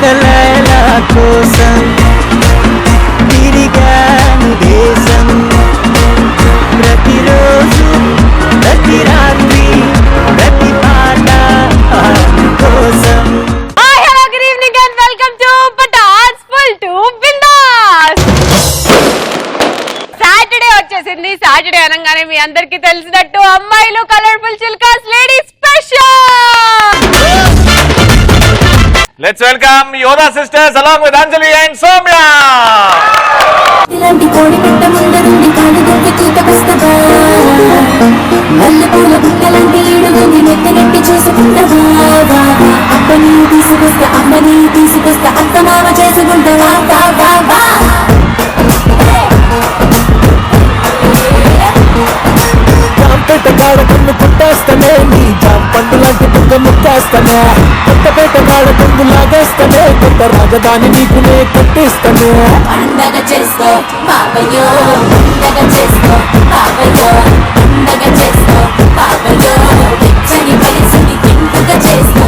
ఒక లైలా కోసం తిరిగాను దేశం, ప్రతిరోజు ప్రతి రాత్రి ప్రతి పాట కోసం. Hello good evening and welcome to Patas full to Bindaas. Saturday వచ్చేసింది. సాటర్డే అనగానే మీ అందరికీ తెలిసినట్టు అమ్మాయిలు కలర్ఫుల్ చిల్కాస్ ladies special. Let's welcome Yoda sisters along with Anjali and Soumya. ఇలాంటి కోడి పెట్ట ముందరుండి కాలు దొరికి కూతకొస్తవా, మల్లెపూల బుట్టలాంటి ఏడుగుంది మెత్తగట్టి చూసుకుంటవా, అప్పని తీసుకొస్తా అమ్మని తీసుకొస్తా అత్త మామ చేసుకుంటవా, వా వా వా. జాంపేట కాడ కన్ను పుట్టేస్తానే, నీ జాంపండు లాంటి బుగ్గ ముక్కేస్తానే, కొత్తపేట కాడ కొంగు లాగేస్తానే, కొత్త రాజధాని నీకునే కట్టిస్తానే. పండగ చేసుకో బాబయ్యో, పండగ చేసుకో బాబయ్యో, పండగ చేసుకో బాబయ్యో, వెచ్చని వయసుని ఎంటుగా చేసుకో.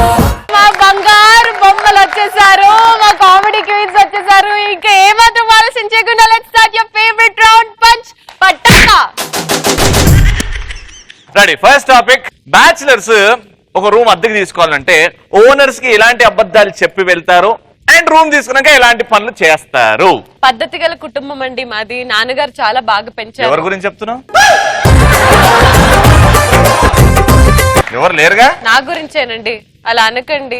మా బంగారు బొమ్మలు వచ్చేసారు, మా కామెడీ క్వీన్స్ వచ్చేసారు. ఇంకా ఏమాత్రం ఆలోచించకుండా let's start your favourite round punch Pataka. Ready. First topic, bachelors ఒక రూమ్ అద్దెకి తీసుకోవాలంటే ఓనర్స్ కి ఎలాంటి అబద్ధాలు చెప్పి వెళ్తారు అండ్ రూమ్ తీసుకున్నాక ఎలాంటి పనులు చేస్తారు? పద్ధతి గల కుటుంబం అండి మాది. నాన్నగారు చాలా బాగా పెంచారు. ఎవరి గురించి చెప్తున్నావు? ఎవరు లేరుగా? నా గురించేనండి, అలా అనకండి.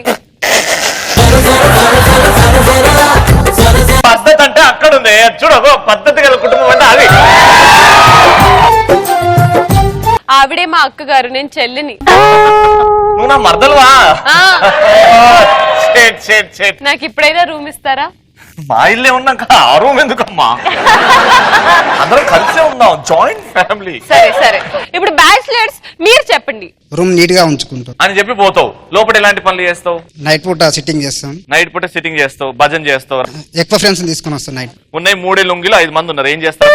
పద్ధతి అంటే అక్కడ ఉంది చూడకు. పద్ధతి గల కుటుంబం అంటే అది. ఆవిడే మా అక్క గారు, నేను చెల్లిని. నువ్వు నా మరదలువా? నాకు ఇప్పుడైనా రూమ్ ఇస్తారా? మా ఇల్లే ఉన్నాక ఆ రూమ్ ఎందుకమ్మా? అందరం కలిసే ఉన్నాం, జాయింట్ ఫ్యామిలీ. సరే సరే, ఇప్పుడు బ్యాచిలర్స్ మీరు చెప్పండి. రూమ్ నీట్ గా ఉంచుకుంటాం అని చెప్పి పోతావు. లోపల ఎలాంటి పనులు చేస్తావు? నైట్ పూట సిట్టింగ్ చేస్తాం, నైట్ పూట సిట్టింగ్ చేస్తావు, భజన చేస్తావు. ఎక్కువ ఫ్రెండ్స్ తీసుకొని వస్తాం. నైట్ ఉన్నాయి 3 లుంగిలు 5 మంది ఉన్నారు, ఏం చేస్తావు?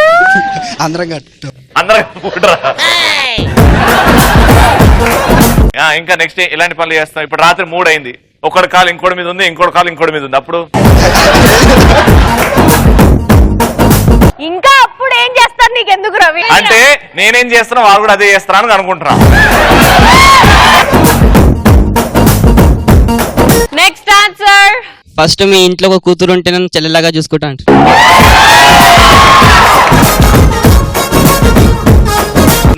అందరం కట్టు అందరం ఇంకా నెక్స్ట్ ఎలాంటి పనులు చేస్తాం? ఇప్పుడు రాత్రి 3 అయింది, ఒకటి కాలు ఇంకోటి మీద ఉంది, ఇంకోటి కాలు ఇంకోటి మీద ఉంది. అప్పుడు ఇంకా అప్పుడు ఏం చేస్తారు? నీకు ఎందుకు రవి? అంటే నేనేం చేస్తున్నా వాళ్ళు కూడా అదే చేస్తారా అని అనుకుంటున్నా. Next answer. ఫస్ట్ మీ ఇంట్లో ఒక కూతురు ఉంటే నేను చెల్లెలాగా చూసుకుంటా.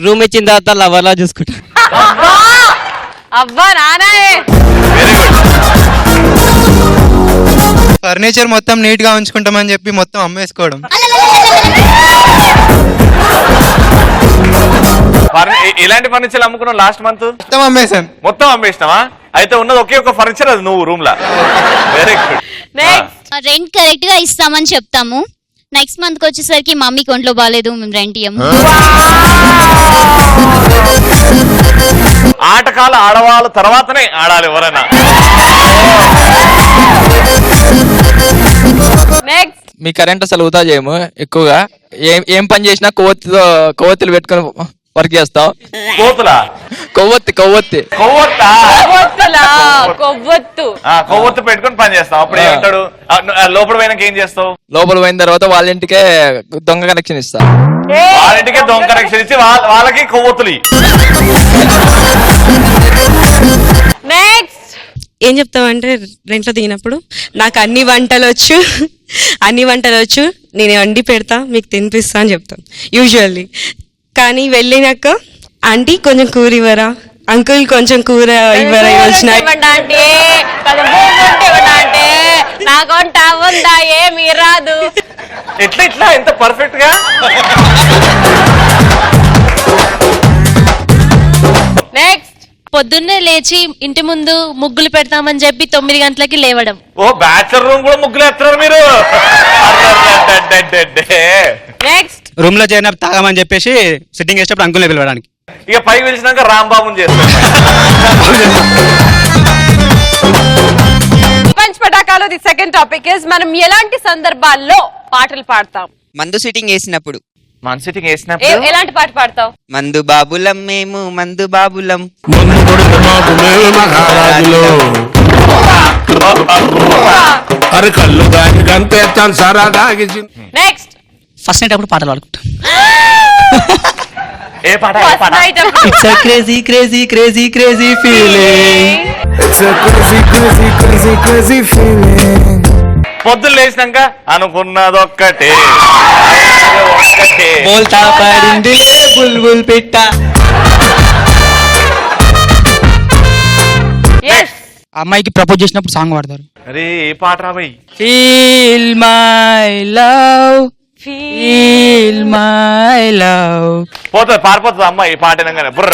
రూమ్ ఇచ్చిన తర్వాత లవర్లా చూసుకుంటా. అబ్బా నానాయే. ఫర్నిచర్ మొత్తం నీట్ గా ఉంచుకుంటామని చెప్పి మొత్తం అమ్మేసుకోవడం. ఎలాంటి ఫర్నిచర్ అమ్ముకున్నావు లాస్ట్ మంత్? మొత్తం అమ్మేశాను. మొత్తం అమ్మేసినావా? అయితే ఉన్నది ఒకే ఒక ఫర్నిచర్, అది నువ్వు రూమ్ లా. Very good. Next. Rent correct గా ఇస్తామని చెప్తాము. నెక్స్ట్ మంత్ కి వచ్చేసరికి మమ్మీకి ఒంట్లో బాగాలేదు, మేము రెంట్ ఇయ్యము. ఆటకాల ఆడవాళ్ళ తర్వాతనే ఆడాలి ఎవరైనా. నెక్స్ట్. మీ కరెంట్ అసలు వృధా చేయము. ఎక్కువగా ఏం పని చేసినా కొవ్వొత్తులు పెట్టుకుని వర్క్ చేస్తావు. కోతులా? కొవ్వొత్తి కొవ్వొత్తి కొవ్వొత్తు పెట్టుకుని పని చేస్తావు. అప్పుడు ఏమంటాడు? లోపల పోయినాక ఏం చేస్తావు? లోపల పోయిన తర్వాత వాళ్ళ ఇంటికే దొంగ కనెక్షన్ ఇస్తా. వాళ్ళ ఇంటికే దొంగ కనెక్షన్ ఇచ్చి వాళ్ళకి కొవ్వొత్తులు. నెక్స్ట్. ఏం చెప్తామంటే రెంట్లో దిగినప్పుడు నాకు అన్ని వంటలు వచ్చు, నేను వండి పెడతా, మీకు తినిపిస్తా అని చెప్తాం యూజువల్లీ. కానీ వెళ్ళినాక ఆంటీ కొంచెం కూర ఇవ్వరా, అంకుల్ కొంచెం కూర ఇవ్వరా, ఏమి రాదు. ఎట్లా ఎంత పర్ఫెక్ట్ గా. నెక్స్ట్. పొద్దున్నే లేచి ఇంటి ముందు ముగ్గులు పెడతామని చెప్పి 9 గంటలకి లేవడం. ఓ బ్యాచులర్ రూమ్ కూడా ముగ్గులు ఎత్తున్నారు మీరు. నెక్స్ట్. రూమ్ లో చేరిన తాగమని చెప్పేసి సిట్టింగ్ చేసేటప్పుడు అంకుల్ని పిలవడానికి. ఇక పైకి పిలిచినాక రాంబాబుని చేస్తారు. పంచ్ పటాకాలో ది సెకండ్ టాపిక్ ఇస్ మనం ఎలాంటి సందర్భాల్లో పాటలు పాడతాం? మందు సిట్టింగ్ వేసినప్పుడు. మన సిట్టింగ్ వేసినప్పుడు ఎలాంటి పాట పాడతావు? మందు బాబులం మేము, మందు బాబులం. ఇస్తాను సారా తాగించి. నెక్స్ట్ ఫస్ట్ నైట్ అప్పుడు పాటలు పాడుకుంటాం. ఏ పాట ఏ పాట it's a crazy crazy crazy crazy feeling. It's a crazy, crazy, crazy, crazy feeling. పొద్దున్న లేచినాక అనుకున్నదొక్కటే బోల్తా పడింది బుల్బుల్ పిట్ట. ఎస్ అమ్మాయికి ప్రపోజ్ చేసినప్పుడు సాంగ్ పాడతారు. అరే ఏ పాట రాబోయ్ feel my love feel my love. పోతుంది పారిపోతుంది అమ్మ ఈ పాట వినగానే బుర్ర.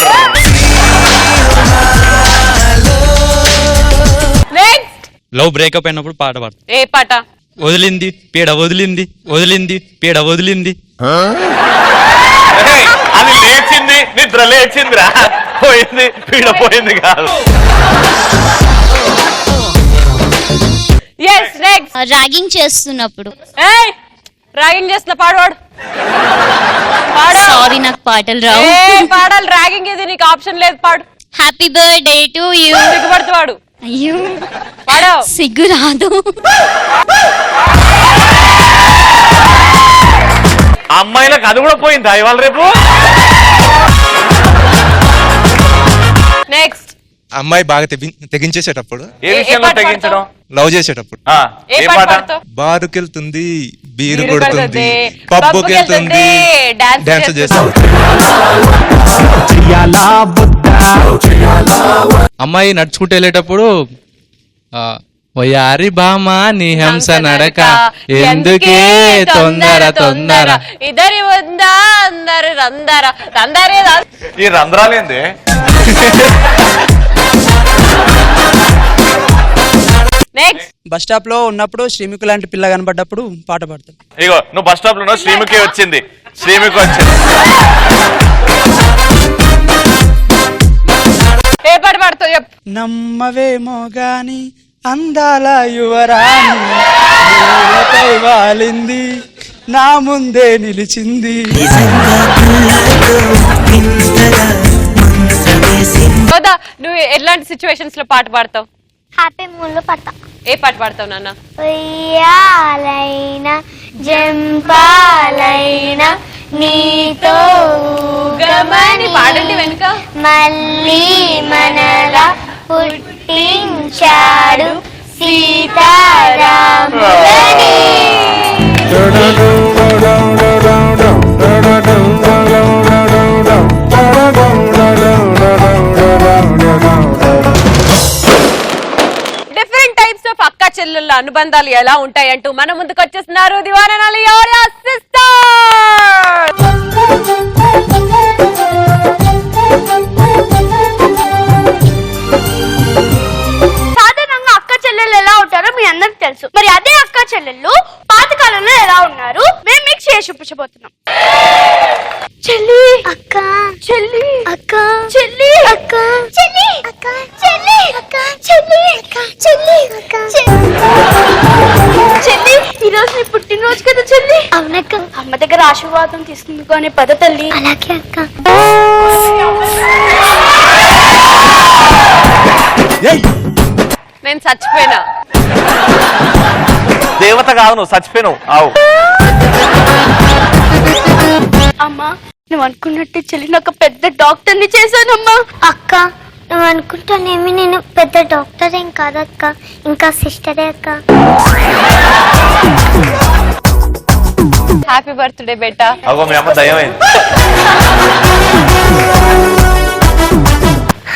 నెక్స్ట్ లవ్ బ్రేకప్ అయినప్పుడు పాట పాడతారు. ఏ పాట వదిలింది పీడ వదిలింది వదిలింది పీడ వదిలింది. ఏయ్, అది లేచింది నిద్ర లేచిందిరా, పోయింది పీడ పోయింది కాదు. ఎస్ నెక్స్ట్ ర్యాగింగ్ చేస్తున్నప్పుడు. ఏయ్ ర్యాగింగ్ చేస్తున్న పాడవాడు పాడు. సారీ నాకు పాటలు రావు. ఏ పాడాలి ర్యాగింగ్ ఇది నీకు ఆప్షన్ లేదు పాడు. Happy birthday to you. సిగ్గుపడుతువాడు అయ్యో పాడావు. సిగ్గు రాదు. అమ్మాయిలకు అది కూడా పోయిందా ఇవాళ రేపు? నెక్స్ట్ అమ్మాయి బాగా తెగించేసేటప్పుడు, ఏ విషయంలో తెగించడం? లవ్ చేసేటప్పుడు. ఏ ఏ పాట పాట? పాడతావు? బారుకెళ్తుంది బీరు బీరు కొడుతుంది కొడుతుంది, పబ్బుకి వెళ్తుంది డాన్స్ డాన్స్ చేస్తుంది. అమ్మాయి నడుచుకుంటూ వెళ్ళేటప్పుడు వయారి బామా నీ హంస నడక ఎందుకే తొందర తొందర. ఇద్దరి ఉందా అందరు రందర రందరే ఈ రంధ్రాలేంది? నెక్స్ట్ బస్ స్టాప్ లో ఉన్నప్పుడు శ్రీముఖి లాంటి పిల్ల కనబడ్డప్పుడు పాట పాడతారు. ఇగో నువ్వు బస్ స్టాప్ లో ఉన్నావు, శ్రీముఖి వచ్చింది, శ్రీముఖి వచ్చింది. ఏ పాట పాడతావు చెప్పు. నమ్మవేమో గాని అందాల యువరాణి నేలపై వాలింది నా ముందే నిలిచింది. కదా నువ్వు ఎట్లాంటి సిచ్యువేషన్స్ లో పాట పాడతావు? హ్యాపీ మూడ్ లో పడతా. ఏ పాట పాడతావు నాన్న? ఉయ్యాలైనా జంపాలైనా నీతో గమని పాడండి వెనుక. మళ్ళీ మనలా పుట్టించాడు సీతారాములని. డిఫరెంట్ టైప్స్ ఆఫ్ అక్క చెల్లెళ్ళ అనుబంధాలు ఎలా ఉంటాయంటూ మన ముందుకు వచ్చేస్తున్నారు దివానాలి సాధారణంగా అక్క చెల్లెళ్ళు ఎలా ఉంటారో మీ అందరికి తెలుసు. మరి అదే అక్క చెల్లెళ్ళు పాతకాలంలో ఎలా ఉన్నారు మేము మీకు చేసి చూపించబోతున్నాం. చెల్లి అక్క చెల్లి అక్క చెల్లి అక్క చెల్లి అక్క చెల్లి అక్క చెల్లి అక్క చెల్లి అక్క చెల్లి. ఈ రోజు నీ పుట్టినరోజు కదా చెల్లి. అవునక్క. అమ్మ దగ్గర ఆశీర్వాదం తీసుకుందుకు అనే పద తల్లి. అలాగే అక్క. నేను చచ్చిపోయినా. దేవత కాదు, నువ్వు చచ్చిపోయినావు. ఆవు అమ్మా నువ్వు అనుకున్నట్టే చెల్లి నాకు పెద్ద డాక్టర్ని చేశానమ్మా. అక్క నువ్వు అనుకుంటానేమి నేను పెద్ద డాక్టర్ ఏం కాదక్క, ఇంకా సిస్టరే అక్క. హ్యాపీ బర్త్డే బేటా. అగో మీ అమ్మ దయ్యమైంది.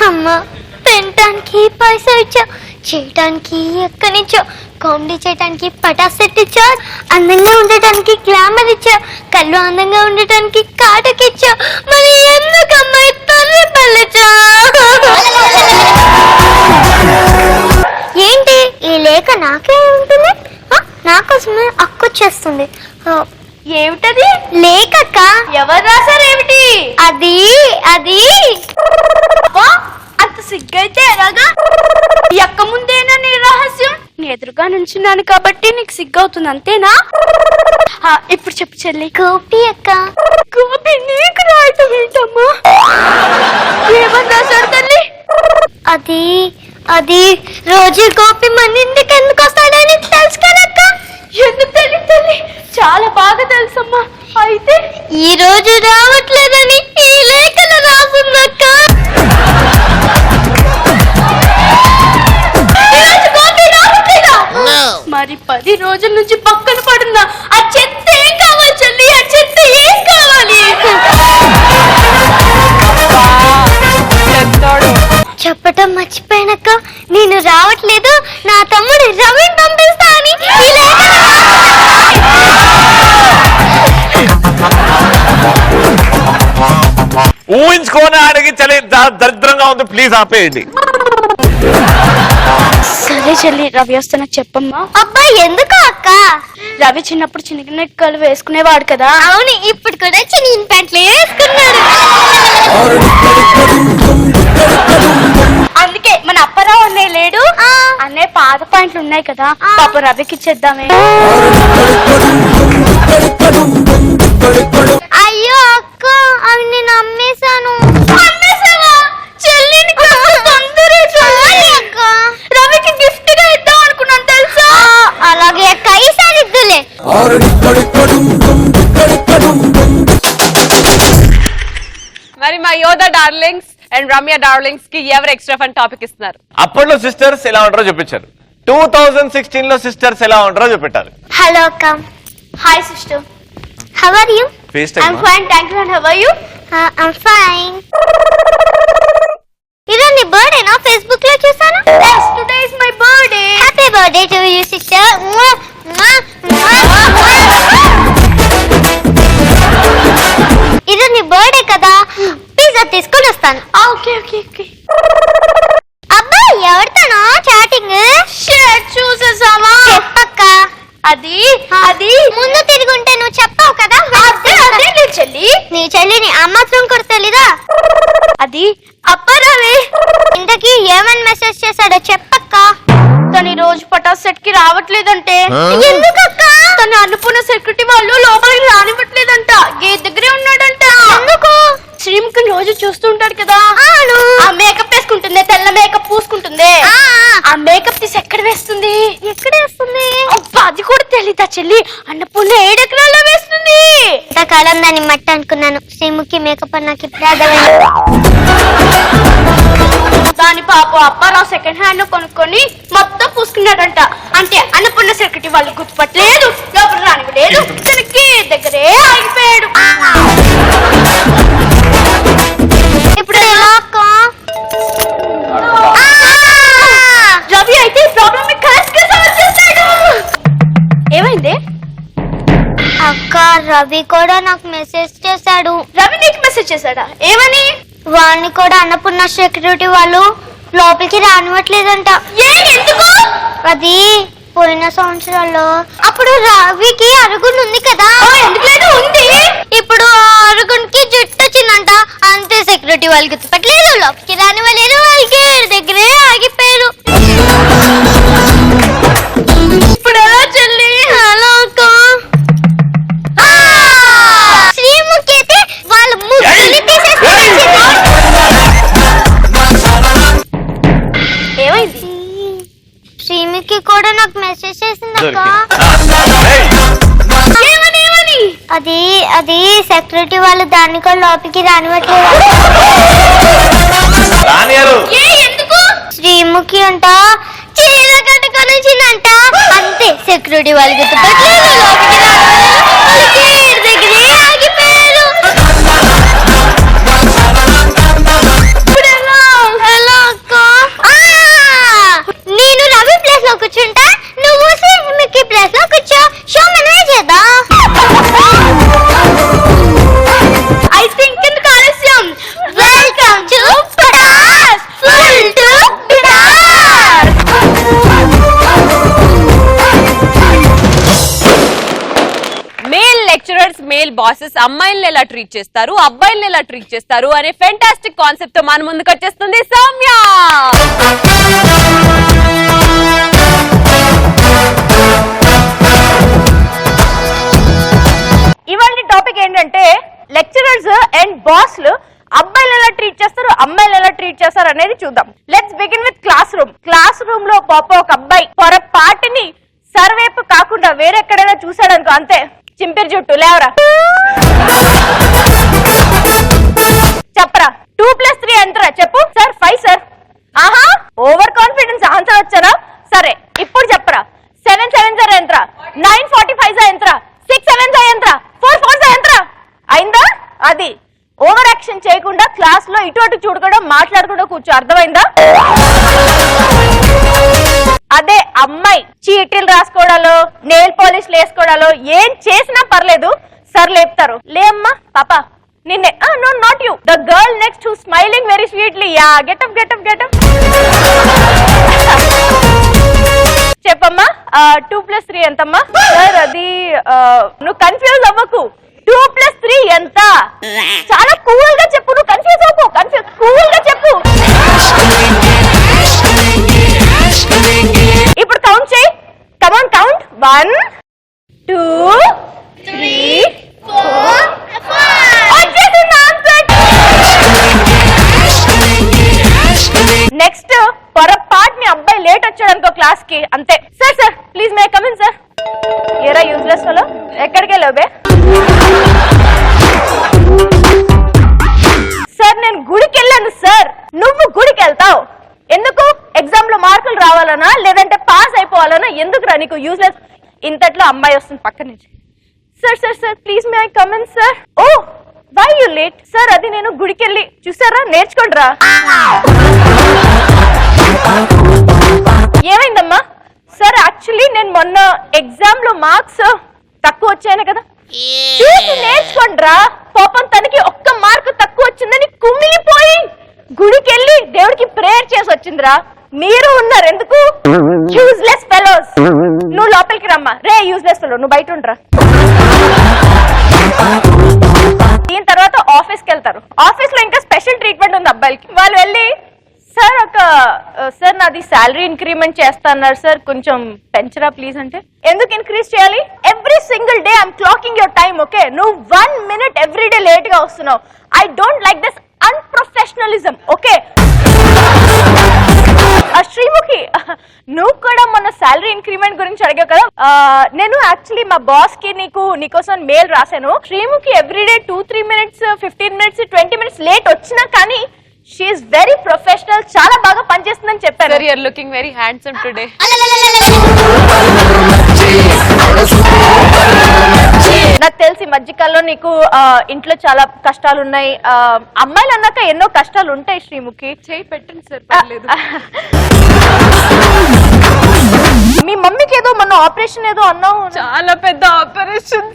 అమ్మా తినటానికి పైసా ఇచ్చా, చేయటానికి ఎక్కనిచ్చా, కామెడీ చేయడానికి పటాస్ సెట్ ఇచ్చా, అందంగా ఉండటానికి గ్లామర్ ఇచ్చా, కళ్ళు అందంగా ఉండటానికి కాటకి ఇచ్చా. మరి ఎందుకమ్మా తల్లి పల్లెచా? ఏంటి ఈ లేఖ నాకే ఉంటుంది? నాకోసమే అక్కొచ్చేస్తుంది. ఏమిటది? లేఖక్క. ఎవరు రాశారేమిటి? అది అది అంత సిగ్గైతే ఎలాగా? ఎక్క ముందేనా నీ రహస్యం? నీ ఎదురుగా నుంచున్నాను కాబట్టి నీకు సిగ్గవుతుంది అంతేనా? ఇప్పుడు చెప్పు చెల్లి. గోపి అక్క. గోపి నీకు రాయటం ఏంటమ్మా? ఏమని రాశాడు తల్లి? అది అది రోజు గోపి మన ఇంటికి ఎందుకు వస్తాడని తెలుసు కదక్క. ఎందుకు తెలియదు చెల్లి చాలా బాగా తెలుసమ్మా. అయితే ఈ రోజు రావట్లేదని ఈ లేఖలు రాసుందక్క. మరి 10 రోజుల నుంచి పక్కన పడున్నా ఆ చెత్త ఏం కావాలి చెల్లి? ఆ చెత్త ఏం కావాలి? చెప్పటం మర్చిపోయానక్క, నేను రావట్లేదు, నా తమ్ముడు రవిని పంపిస్తా అని ఊహించుకోవడానికి చలి దరిద్రంగా ఉంది, ప్లీజ్ ఆపేయండి. సరే చెల్లి, రవి వస్తున్నా చెప్పమ్మా. అబ్బా ఎందుకు అక్క? రవి చిన్నప్పుడు చిన్నకలు వేసుకునేవాడు కదా. అవును, ఇప్పుడు కూడా చిన్న ప్యాంట్లు వేసుకున్నాడు. అందుకే మన అప్పారావు అన్నయ్య లేడు, అన్నయ్య పాత ప్యాంట్లు ఉన్నాయి కదా, పాప రవికి ఇచ్చేద్దామే. అయ్యో అక్క, అవి నేను అమ్మేశాను. అమ్మేశావా? చెల్లిని రవికి గిఫ్ట్ గా ఇద్దాం అనుకున్నాను తెలుసా. అలాగే అక్క, ఈసారి ఇద్దులే. మరి మా యోధ డార్లింగ్స్ అండ్ రమ్య డార్లింగ్స్ కి ఎవరు ఎక్స్ట్రా ఫన్ టాపిక్ ఇస్తున్నారు? అప్పట్లో సిస్టర్స్ ఎలా ఉంటారో చూపించారు, 2016 లో సిస్టర్స్ ఎలా ఉంటారో చూపెట్టాలి. హలో అక్క. Hi sister, how are you? I am fine, thank you. And how are you? I am fine. ఇది నీ బర్త్డే నా? ఫేస్బుక్ లో చూసాను. yes, today is my birthday. happy birthday to you sister. ఇది నీ బర్త్డే కదా, పిజ్జా తీసుకొని వస్తాను. Okay okay okay. అబ్బా ఎవరితోనో చాటింగ్? షర్ట్ చూసేసావా? చెప్పక్క. అది అది ముందు తిరుగుంటే నువ్వు చెప్పావు కదా. అదే నీ చెల్లి. నీ చెల్లిని ఆ మాత్రం కూడా తెలీదా? అది అప్పారావే. ఇంతకీ ఏమని మెసేజ్ చేశాడో చెప్పక్క. తను రోజు పటాస్ సెట్ కి రావట్లేదంటే. ఎందుకక్క? తను అనుకున్న సెక్యూరిటీ వాళ్ళు లోపలికి రానివ్వట్లేదంట, గేట్ దగ్గరే ఉన్నాడంట. ఎందుకు? శ్రీముఖి రోజు చూస్తుంటాడు కదా, ఆ మేకప్ వేసుకుంటుంది, తెల్ల మేకప్ పూసుకుంటుంది. ఆ మేకప్ తీసి ఎక్కడ వేస్తుంది? ఎక్కడ వేస్తుంది? అది కూడా తెలీదా చెల్లి? అన్నపూర్ణ 7 ఎకరాల్లో వేస్తుంది. ఇంతకాలం దాన్ని మట్టి అనుకున్నాను, శ్రీముఖి మేకప్ నాకు దాని పాప అప్పారావు సెకండ్ హ్యాండ్ కొనుక్కొని మొత్తం పూసుకున్నాడంట. అంటే అన్నపూర్ణ సెక్యూరిటీ వాళ్ళు గుర్తుపట్టలేదు, లోపల రానివ్వలేదు, తనకి దగ్గరే ఆగిపోయాడు. ఇప్పుడు ఎలా అక్క? రవి అయితే ప్రాబ్లమ్ చేస్తాడు. ఏమైంది అక్క? రవి కూడా నాకు మెసేజ్ చేశాడు. రవి నీకు మెసేజ్ చేశాడా? ఏమని? వాళ్ళని కూడా అన్నపూర్ణ సెక్యూరిటీ వాళ్ళు లోపలికి రానివ్వట్లేదంట. ఎందుకు? అది పోయిన సంవత్సరాల్లో అప్పుడు రవికి అరుగుండు ఉంది కదా. ఎందుకు లేదు? ఉంది. ఇప్పుడు అరుగుండికి జుట్టు వచ్చిందంట, అంతే సెక్యూరిటీ వాళ్ళు గుర్తుపట్టలేదు, లోపలికి రానివ్వలేదు, వాళ్ళకి దగ్గరే ఆగిపోయారు. ఇప్పుడు ఎలా చెల్లి? హలో అక్క. శ్రీముఖి అయితే వాళ్ళ ముగ్గురిని తీసేసి ఏమైంది? శ్రీముఖి కూడా నాకు మెసేజ్ చేసిందక్క. అది అది సెక్యూరిటీ వాళ్ళు దాన్ని కూడా లోపలికి రానివ్వట్లేదు. ఎందుకు? శ్రీముఖి అంట చీర కట్టుకొని వచ్చిందంట, అంతే సెక్యూరిటీ వాళ్ళు గుర్తుపట్టలేదు, లోపలికి రానివ్వలేదు, దగ్గరే ఆగిపోయారు. నేను రవి ప్లేస్ లో కూర్చుంటా, నువ్వు శ్రీముఖి ప్లేస్ లో కూర్చో, షో మనమే చేద్దాం. ఐ థింక్ ఎందుకు ఆలస్యం? Welcome to Patas full to బినార్. మేల్ లెక్చరర్స్, మేల్ బాసెస్ అమ్మాయిల్ని ఎలా ట్రీట్ చేస్తారు, అబ్బాయిల్ని ఎలా ట్రీట్ చేస్తారు అనే ఫెంటాస్టిక్ కాన్సెప్ట్ తో మన ముందుకు వచ్చేస్తుంది సౌమ్య. ఇవాళ టాపిక్ ఏంటంటే లెక్చరర్స్ అండ్ బాస్లు అబ్బాయిలు ఎలా ట్రీట్ చేస్తారు, అమ్మాయిలు ఎలా ట్రీట్ చేస్తారు అనేది చూద్దాం. Let's begin with class room. Class room లో పాప ఒక అబ్బాయి పొరపాటుని సార్ వైపు కాకుండా వేరెక్కడైనా చూసాడనుకో అంతే, చింపిరి జుట్టు లేవరా. చెప్పరా 2+3 ఎంతరా చెప్పు. Sir 5 sir. ఆహా ఓవర్ కాన్ఫిడెన్స్ ఆన్సర్ వచ్చారా. సరే ఇప్పుడు చెప్పరా 7 7 ఎంతరా, 9 45 ఎంతరా, 6 7 ఎంతరా, 4 4 ఎంతరా అయిందా. అది ఓవర్ యాక్షన్ చేయకుండా క్లాస్ లో ఇటు అటు చూడకుండా మాట్లాడకుండా కూర్చో, అర్థమైందా. అదే అమ్మాయి చీటీలు రాసుకోవడాలో నెయిల్ పాలిష్లు వేసుకోవడాలో ఏం చేసినా పర్లేదు, సార్ లేపుతారు. లే అమ్మా పాప నిన్నే. No not you, the girl next who smiling very sweetly. Yeah get up get up get up. చెప్పమ్మా 2+3 ఎంతమ్మా. సార్ అది నువ్వు కన్ఫ్యూజ్ అవ్వకు, 2+3 ఎంత. చాలా కూల్ గా చెప్పు, నువ్వు కన్ఫ్యూజ్ అవ్వకు, కూల్ గా చెప్పు. ఇప్పుడు కౌంట్ చేయి, కమాన్ కౌంట్. 1 2 3 4 వచ్చేసింది ఆన్సర్. నెక్స్ట్ పొరపాటు మీ అబ్బాయి లేట్ వచ్చాడు అనుకో క్లాస్ కి, అంతే. Sir sir please may come in sir. ఏరా యూజ్లెస్ ఫెలో ఎక్కడికి వెళ్ళావు బే. సార్ నేను గుడికి వెళ్ళాను సార్. నువ్వు గుడికి వెళ్తావు ఎందుకు? ఎగ్జామ్ లో మార్కులు రావాలనా లేదంటే పాస్ అయిపోవాలనా? ఎందుకు రా నీకు యూజ్లెస్. ఇంతట్లో అమ్మాయి వస్తుంది పక్క నుంచి. Sir sir sir please may I come in sir. Oh why you late. Sir అది నేను గుడికి వెళ్ళి చూసారా, నేర్చుకోండి రా. ఏమైందమ్మా. సార్ యాక్చువల్లీ నేను మొన్న ఎగ్జామ్ లో మార్క్స్ తక్కువ వచ్చాను కదా, చూసి నేర్చుకోండి రా. పాపం తనకి ఒక్క మార్కు తక్కువ వచ్చిందని కుమిలిపోయి గుడికి వెళ్ళి దేవుడికి ప్రేయర్ చేసి వచ్చిందిరా. మీరు ఉన్నారు ఎందుకు? Useless fellows. నువ్వు లోపలికి రమ్మా. రే యూజ్లెస్ ఫెలో నువ్వు బయట ఉండరా. దీని తర్వాత ఆఫీస్కి వెళ్తారు. ఆఫీస్ లో ఇంకా స్పెషల్ ట్రీట్మెంట్ ఉంది అబ్బాయిలకి. వాళ్ళు వెళ్ళి సార్ సార్ నాది శాలరీ ఇంక్రిమెంట్ చేస్తా అన్నారు సార్, కొంచెం పెంచరా ప్లీజ్ అంటే. ఎందుకు ఇంక్రీజ్ చేయాలి? Every single day I'm clocking your time. Okay నువ్వు 1 minute ఎవ్రీ డే లేట్ గా వస్తున్నావు. I don't like this unprofessionalism. Okay Sreemukhi నువ్వు కూడా మొన్న శాలరీ ఇంక్రిమెంట్ గురించి అడిగావు కదా. నేను యాక్చువల్లీ మా బాస్ కి నీకోసం మెయిల్ రాశాను. Srimukhi everyday 2-3 minutes 15 minutes 20 minutes late వచ్చినా కానీ షీఈస్ వెరీ ప్రొఫెషనల్, చాలా బాగా పనిచేస్తుందని చెప్పారు. You are looking very handsome today. నాకు తెలిసి మధ్యకాలంలో నీకు ఇంట్లో చాలా కష్టాలు ఉన్నాయి. అమ్మాయిలు అన్నాక ఎన్నో కష్టాలు ఉంటాయి శ్రీముఖి. చేయి పెట్టండి సార్ పర్లేదు. మీ మమ్మీకి ఏదో మొన్న ఆపరేషన్ ఏదో అన్నావు, చాలా పెద్ద ఆపరేషన్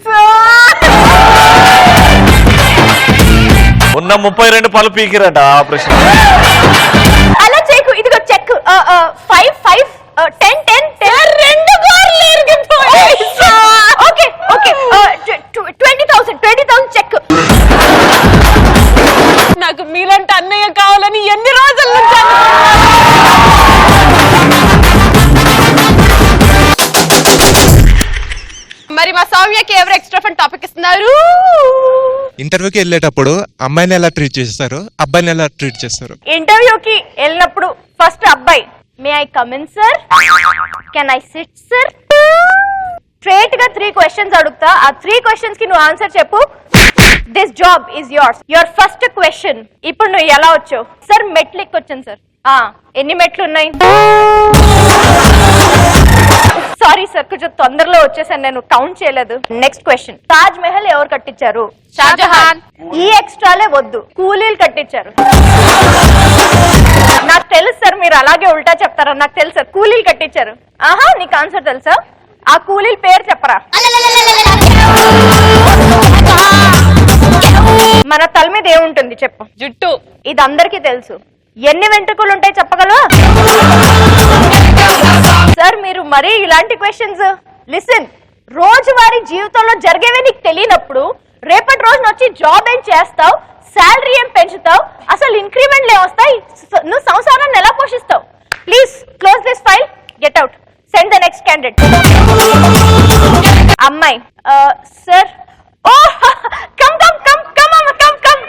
ఉన్న 32 పళ్ళు పీకిరట ఆపరేషన్. అలా చేయకు. ఇదిగో చెక్ 5 5 10 10 10 రెండు గోర్లు ఇరిగిపోయాయి. Okay okay 20,000 check. నాకు మీరంటే అన్నయ్య కావాలని ఎన్ని రోజుల నుంచి. మరి మా సౌమ్యకి ఎవరు ఎక్స్ట్రా ఫన్ టాపిక్ ఇస్తున్నారు? ఇంటర్వ్యూకి వెళ్ళేటప్పుడు అమ్మాయిని ఎలా ట్రీట్ చేస్తారు, అబ్బాయిని ఎలా ట్రీట్ చేస్తారు? ఇంటర్వ్యూకి వెళ్ళినప్పుడు ఫస్ట్ అబ్బాయి మే I come in sir, can I SIT sir. Straight గా 3 questions అడుగుతా. ఆ 3 questions కి నువ్వు ఆన్సర్ చెప్పు. This job is yours. Your first question. ఇప్పుడు నువ్వు ఎలా వచ్చావు? సార్ మెట్లు ఎక్కి వచ్చాను సార్. ఎన్ని మెట్లు ఉన్నాయి? సారీ సార్ కొంచెం తొందరలో వచ్చేసాను, నేను కౌంట్ చేయలేదు. Next question. తాజ్ మహల్ ఎవరు కట్టించారు? షాజహాన్. ఈ ఎక్స్ట్రాలే వద్దు, కూలీలు కట్టించారు. నాకు తెలుసు సార్ మీరు అలాగే ఉల్టా చెప్తారా, నాకు తెలుసు సార్ కూలీలు కట్టించారు. ఆహా నీకు ఆన్సర్ తెలుసా? ఆ కూలీల పేరు చెప్పరా. మన తల మీద ఏముంటుంది చెప్పు? జుట్టు. ఇది అందరికీ తెలుసు. ఎన్ని వెంట్రుకలు ఉంటాయి చెప్పగలవా? సార్ మీరు మరీ ఇలాంటి క్వశ్చన్స్. లిసన్, రోజువారీ జీవితంలో జరిగేవే నీకు తెలియనప్పుడు రేపటి రోజున వచ్చి జాబ్ ఏం చేస్తావు, శాలరీ ఏం పెంచుతావు, అసలు ఇంక్రిమెంట్లు ఏమొస్తాయి, నువ్వు సంసారాన్ని ఎలా పోషిస్తావు? Please close this file, get out, send the next candidate. అమ్మాయి sir. Oh come come come come come come come.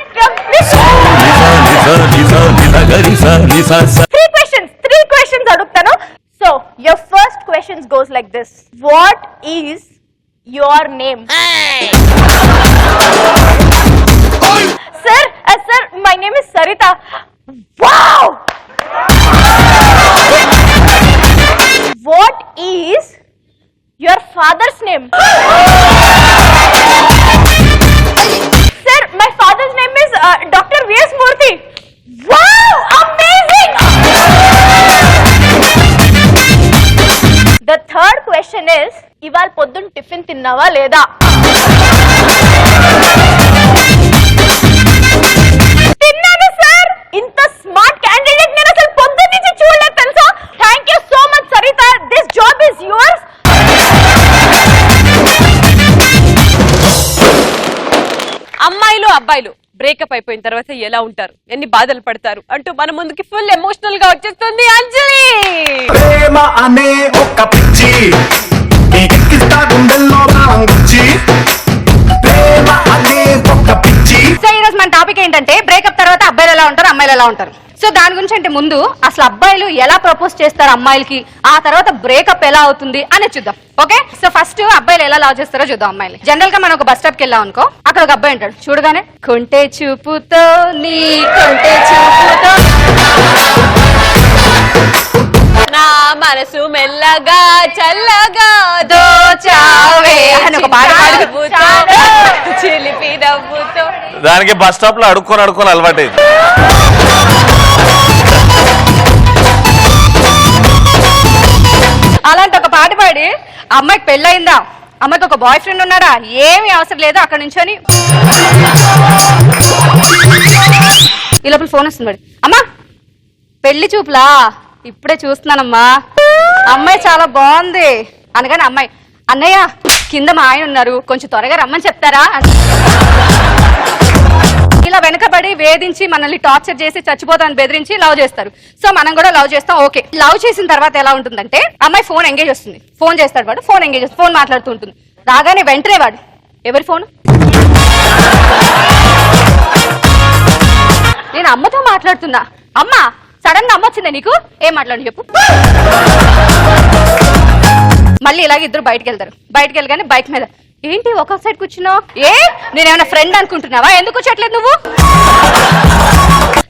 3 questions అడుగుతాను. So your first questions goes like this. What is your name? Sir, sir, my name is Sarita. Wow! What is your father's name? Sir, my father's name is Dr. V.S. Murthy. Wow! Amazing! The third question is, ఇవాళ పొద్దున్న tiffin తిన్నావా లేదా? తిన్నాను sir. ఇంత smart candidate నేను అసలు పొద్దున్న నుంచి చూడలేదు తెలుసా. Thank you so much Saritha. This job is yours. అమ్మాయిలు అబ్బాయిలు బ్రేకప్ అయిపోయిన తర్వాత ఎలా ఉంటారు, ఎన్ని బాధలు పడతారు అంటూ మన ముందుకి ఫుల్ ఎమోషనల్ గా వచ్చేస్తుంది అంజలి. ప్రేమ అనే ఒక పిచ్చి ఎక్కిస్తా గుండెల్లో రాంగుచ్చి. ప్రేమ అనే ఒక పిచ్చి. సో ఈ రోజు మన టాపిక్ ఏంటంటే బ్రేకప్ తర్వాత అబ్బాయిలు ఎలా ఉంటారు, అమ్మాయిలు ఎలా ఉంటారు. సో దాని గురించి అంటే ముందు అసలు అబ్బాయిలు ఎలా ప్రపోజ్ చేస్తారు అమ్మాయిలకి, ఆ తర్వాత బ్రేకప్ ఎలా అవుతుంది అనేది చూద్దాం. ఓకే, సో ఫస్ట్ అబ్బాయిలు ఎలా లవ్ చేస్తారో చూద్దాం. అమ్మాయిలు జనరల్ గా మనం ఒక బస్ స్టాప్ కి వెళ్ళాం అనుకో, అక్కడ ఒక అబ్బాయి ఉంటాడు. చూడగానే కొంటే చూపుతో నీ కొంటే చూపుతో నా మనసు మెల్లగా చల్లగా దోచావే అని ఒక పాట నవ్వుతో, చిలిపి నవ్వుతో. దానికి బస్ స్టాప్ లో అడుక్కొని అలవాటు. అలాంటి ఒక పాట పాడి అమ్మాయికి పెళ్ళయిందా, అమ్మాయికి ఒక బాయ్ ఫ్రెండ్ ఉన్నాడా, ఏమీ అవసరం లేదు, అక్కడ నుంచొని ఈ లోపల ఫోన్ వస్తుంది మరి, అమ్మా పెళ్లి చూపులా ఇప్పుడే చూస్తున్నానమ్మా, అమ్మాయి చాలా బాగుంది అనగానే అమ్మాయి, అన్నయ్య కింద మా ఆయన ఉన్నారు కొంచెం త్వరగా రమ్మని చెప్తారా. ఇలా వెనకబడి వేధించి మనల్ని టార్చర్ చేసి చచ్చిపోతామని బెదిరించి లవ్ చేస్తారు. సో మనం కూడా లవ్ చేస్తాం. ఓకే, లవ్ చేసిన తర్వాత ఎలా ఉంటుందంటే అమ్మాయి ఫోన్ ఎంగేజ్ వస్తుంది, ఫోన్ చేస్తాడు వాడు, ఫోన్ ఎంగేజ్ వస్తుంది, ఫోన్ మాట్లాడుతూ ఉంటుంది. రాగానే వెంటనే వాడు, ఎవరి ఫోన్? నేను అమ్మతో మాట్లాడుతున్నా. అమ్మ సడన్ గా అమ్మ వచ్చిందా నీకు? ఏం మాట్లాడు చెప్పు. మళ్ళీ ఇలాగే ఇద్దరు బయటకు వెళ్తారు. బయటకు వెళ్ళగానే బైక్ మీద, ఏంటి ఒక సైడ్ కూర్చున్నావు, ఏ నేనేమైనా ఫ్రెండ్ అనుకుంటున్నావా, ఎందుకు కూర్చోట్లేదు నువ్వు?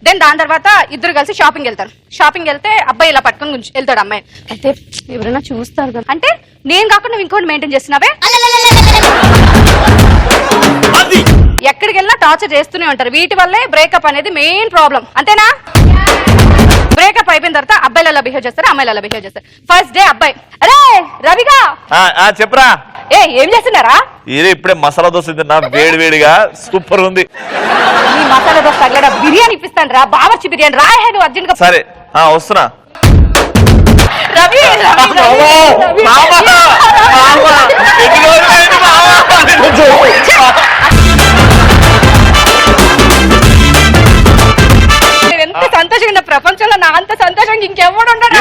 దెన్ దాని తర్వాత ఇద్దరు కలిసి షాపింగ్ వెళ్తారు. షాపింగ్ వెళ్తే అబ్బాయి ఇలా పట్టుకొని వెళ్తాడు అమ్మాయి. అయితే ఎవరైనా చూస్తారు కదా అంటే, నేను కాకుండా నువ్వు ఇంకోటి మెయింటైన్ చేస్తున్నావే. ఎక్కడికి వెళ్ళినా టార్చర్ చేస్తూనే ఉంటారు. వీటి వల్లే బ్రేకప్ అనేది మెయిన్ ప్రాబ్లం. అంతేనా? బ్రేకప్ అయిపోయిన తర్వాత అబ్బాయిలు ఎలా బిహేవ్ చేస్తారు, అమ్మాయిలు ఎలా బిహేవ్ చేస్తారు. ఫస్ట్ డే అబ్బాయి, అరే రవిగా చెప్పరా, ఏం చేస్తున్నారా? ఇది ఇప్పుడే మసాలా దోశ తిన్నా, వేడి వేడిగా సూపర్ ఉంది. ఈ మసాలా దోశ తగ్గడా బిర్యానీ ఇప్పిస్తాను రా, బావర్చి బిర్యానీ రా, నువ్వు అర్జెంట్ గా. సరే వస్తున్నా. రవి ఎంత సంతోషంగా ఉన్న ప్రపంచంలో నా అంత సంతోషంగా ఇంకెవడు ఉండడు.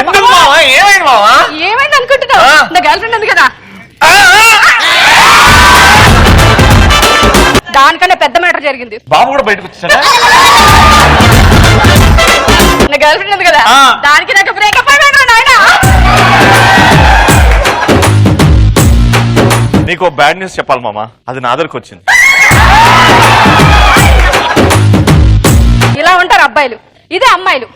ఏమైంది అనుకుంటున్నావు? నా గర్ల్ ఫ్రెండ్ ఉంది కదా, దానికన్నా పెద్ద మ్యాటర్ జరిగింది. బాబు కూడా బయటకు వచ్చాడా? నా గర్ల్ ఫ్రెండ్ ఉంది కదా, దానికి నాకు బ్రేకప్ అయిపోయినా నాయన. నీకు బ్యాడ్ న్యూస్ చెప్పాలి మామ, అది నా దగ్గరకు వచ్చింది. ఇలా ఉంటారు అబ్బాయిలు, ఇదే అమ్మాయిలు.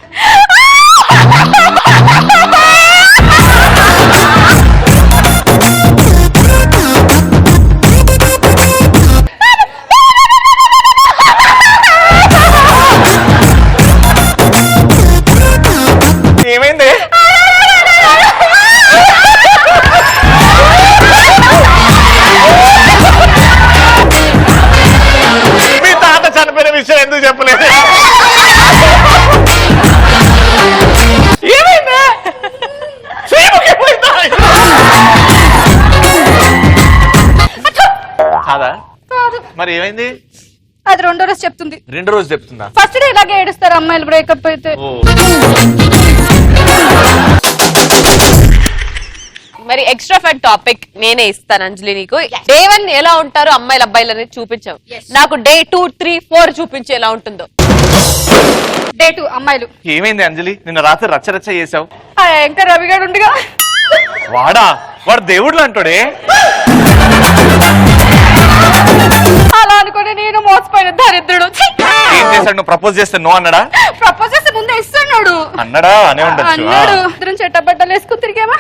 ఏమైంది? మీ తాత చనిపోయిన విషయం ఎందుకు చెప్పలేదు? ఏమైంది? కాదా? మరి ఏమైంది? అది రెండో రోజు చెప్తుంది. రెండో రోజు చెప్తుందా? ఫస్ట్ డే ఇలాగే ఏడుస్తారు అమ్మాయిలు బ్రేకప్ అయితే. మరి ఎక్స్ట్రా ఫన్ టాపిక్ నేనే ఇస్తాను అంజలి నీకు. డే 1 ఎలా ఉంటారో అమ్మాయిలు అబ్బాయిలు అనేది చూపించావు. నాకు డే 2, 3, 4 చూపించి ఎలా ఉంటుందో. డే 2 అమ్మాయిలు. ఏమైంది అంజలి? నిన్న రాత్రి రచ్చ రచ్చ చేసావు. ఇంకా రవిగాడు ఉండగా వాడా వాడు దేవుళ్ళు అంటాడే. అలా అనుకుని నేను మోసపోయిన దరిద్రుడు. ఏం చేశాడు? నువ్వు ప్రపోజ్ చేస్తే నో అన్నాడా? ప్రపోజ్ చేస్తే ముందే ఇస్తున్నాడు. అన్నాడా? అనే ఉండొచ్చు. అన్నాడు. ఇద్దరం చెట్టబట్టలు వేసుకుని తిరిగామా.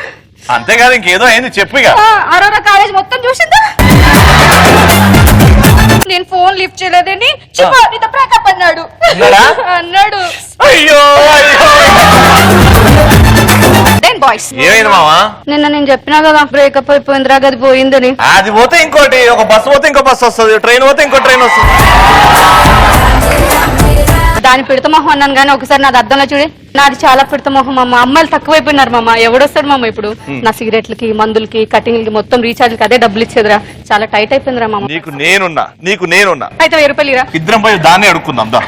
అంతేకాదు ఇంకేదో అయింది చెప్పు ఇక. అరోరా కాలేజ్ మొత్తం చూసిందా? నేను ఫోన్ లిఫ్ట్ చేయలేదని నీతో బ్రేకప్ అన్నాడు. అన్నాడు. అయ్యో బాయ్స్ ఏమైంది మావా? నిన్న నేను చెప్పినా కదా బ్రేకప్ అయిపోయిందిరా, గది పోయిందని. అది పోతే ఇంకోటి, ఒక బస్సు పోతే ఇంకో బస్సు వస్తుంది, ట్రైన్ పోతే ఇంకో ట్రైన్ వస్తుంది. దాని పిడత మొహం అన్నాను కానీ ఒకసారి నాది అద్దంలో చూడి, నాది చాలా పిడత మొహం అమ్మ. అమ్మాయిలు తక్కువైపోయినారు మామ. ఎవడొస్తాడు మామ ఇప్పుడు? నా సిగరెట్లకి, మందులకి, కటింగ్లకి, మొత్తం రీఛార్జ్కి అదే డబ్బులు ఇచ్చేదిరా. చాలా టైట్ అయిపోయిందిరా మామ. నీకు నేనున్నా అయితే 1000 రూపాయలు ఇరా. ఇద్దరం పోయి దాన్ని అడుక్కుందాం దా.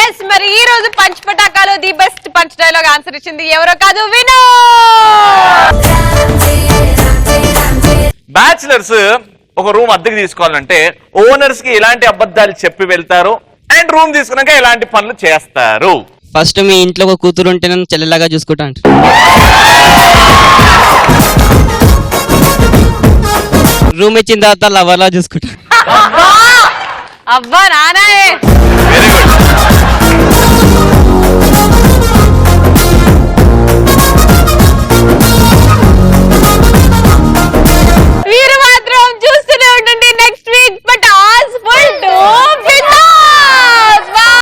ఎస్, మరి ఈ రోజు పంచ్ పటాకాలో the best punch dialogue answer ఇచ్చింది ఎవరో కాదు, వినో. బ్యాచిలర్స్ ఒక రూమ్ అద్దెకి తీసుకోవాలంటే ఓనర్స్ కి ఎలాంటి అబద్ధాలు చెప్పి వెళ్తారు అండ్ రూమ్ తీసుకున్నాక ఎలాంటి పనులు చేస్తారు? ఫస్ట్ మీ ఇంట్లో ఒక కూతురు ఉంటే నన్ను చెల్లెలాగా చూసుకుంటా అంట. రూమ్ ఇచ్చిన తర్వాత లవర్లా చూసుకుంటా. అబ్బా నానా